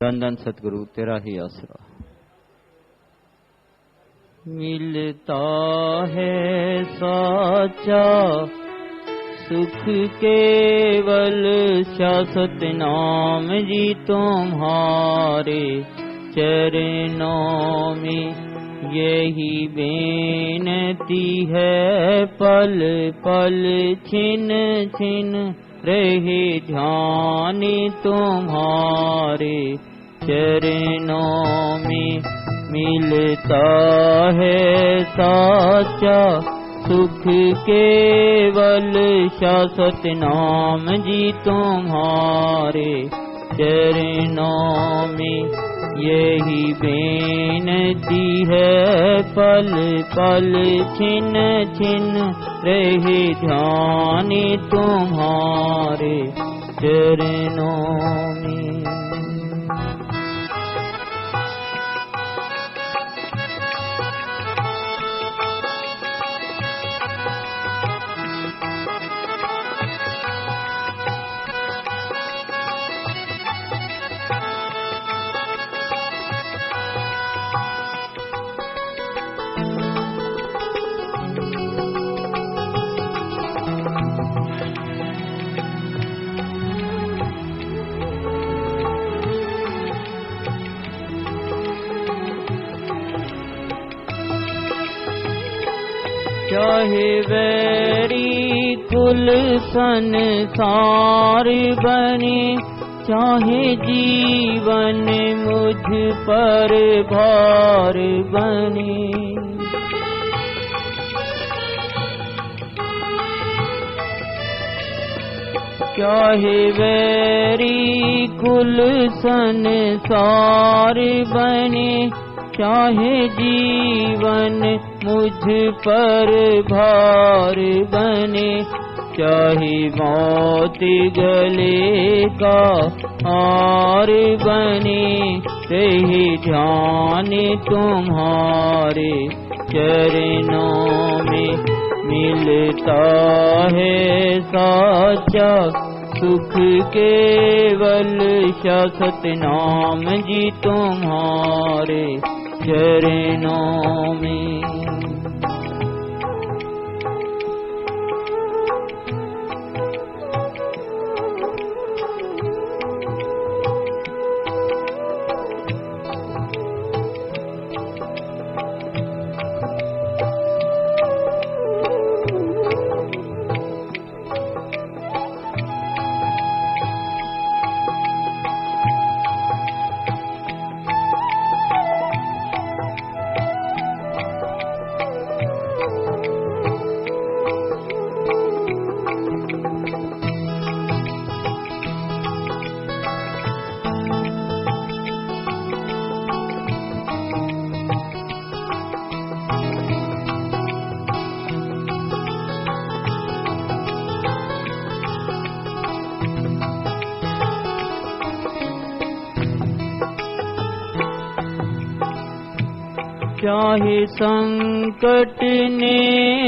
धन धन सतगुरु तेरा ही आसरा। मिलता है साचा सुख केवल शाश्वत नाम जी तुम्हारे चरणों में यही बेनती है पल पल छिन छिन रहे ध्यान तुम्हारे चरणों में। मिलता है साचा सुख केवल शाश्वत नाम जी तुम्हारे चरणों में यही बेनती है पल पल छिन छिन रहे ध्यान तुम्हारे चरणों में। चाहे वैरी कुल संसार बने चाहे जीवन मुझ पर भार बने। चाहे वैरी कुल संसार बने चाहे जीवन मुझ पर भार बने। चाहे मौत गले का हार बने रहे ध्यान तुम्हारे चरणों में। मिलता है साचा सुख केवल शाश्वत नाम जी तुम्हारे चरणों में। चाहे संकट ने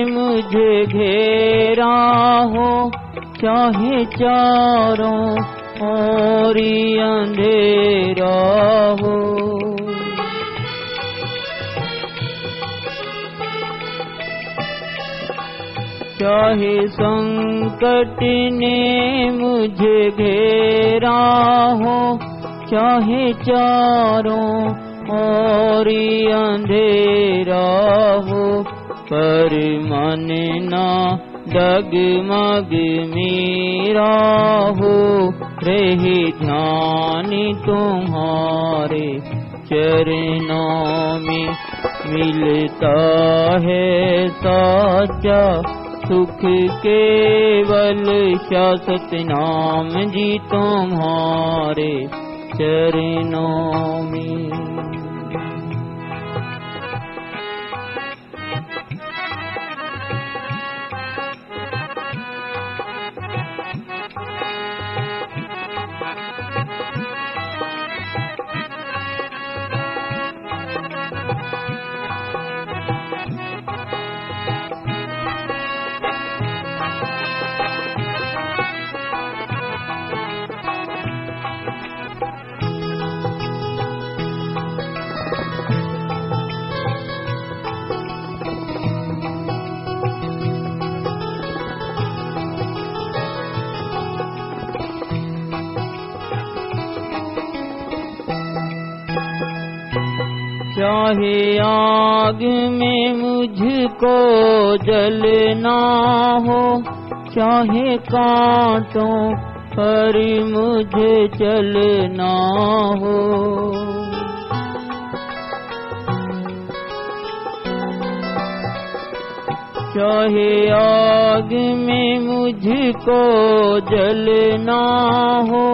मुझे घेरा हो चाहे चारों ओर अंधेरा हो। चाहे संकट ने मुझे घेरा हो चाहे चारों और अंधेरा हो पर मन ना डगमग मेरा हो रहे ध्यान तुम्हारे चरणों में। मिलता है साचा सुख केवल शाश्वत नाम जी तुम्हारे चरणों में। चाहे आग में मुझको जलना हो, चाहे कांटों पर मुझे चलना हो। चाहे आग में मुझको जलना हो,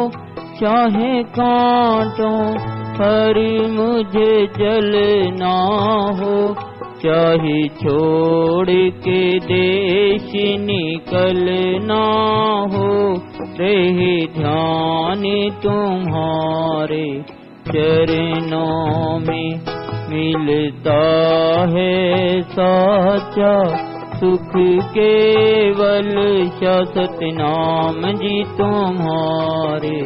चाहे कांटों पर मुझे जलना हो। चाहे छोड़ के देश निकलना हो, रहे ध्यान तुम्हारे चरणों में। मिलता है साचा सुख केवल शाश्वत नाम जी तुम्हारे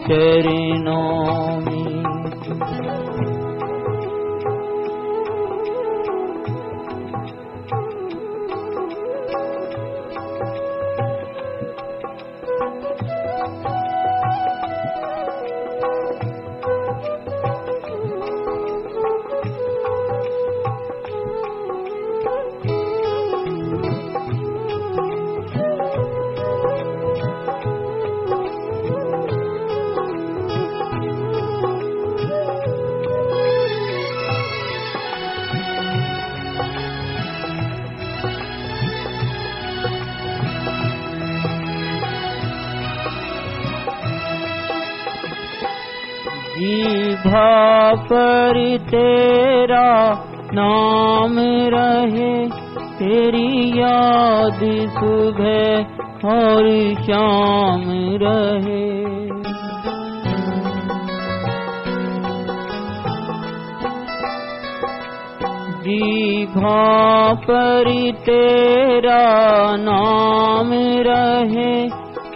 चरणों में। जीभा पर तेरा नाम रहे, तेरी याद सुबह और शाम रहे। जीभा पर तेरा नाम रहे,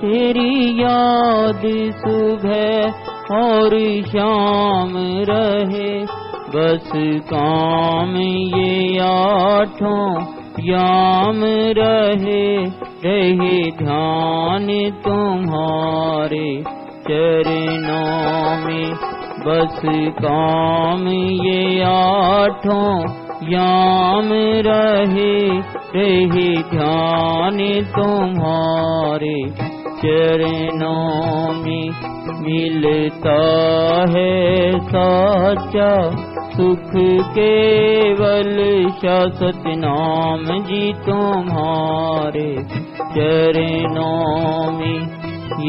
तेरी याद सुबह और शाम रहे। बस काम ये आठों याम रहे, रहे ध्यान तुम्हारे चरणों में। बस काम ये आठों याम रहे, रहे ध्यान तुम्हारे चरणों में। मिलता है साचा सुख केवल शाश्वत नाम जी तुम्हारे चरणों में।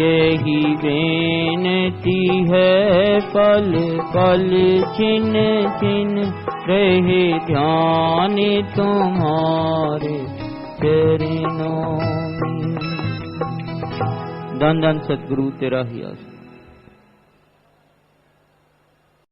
यही बेनती है पल पल छिन छिन, रहे ध्यान तुम्हारे चरणों में। धन धन सतगुरु तेरा ही आस।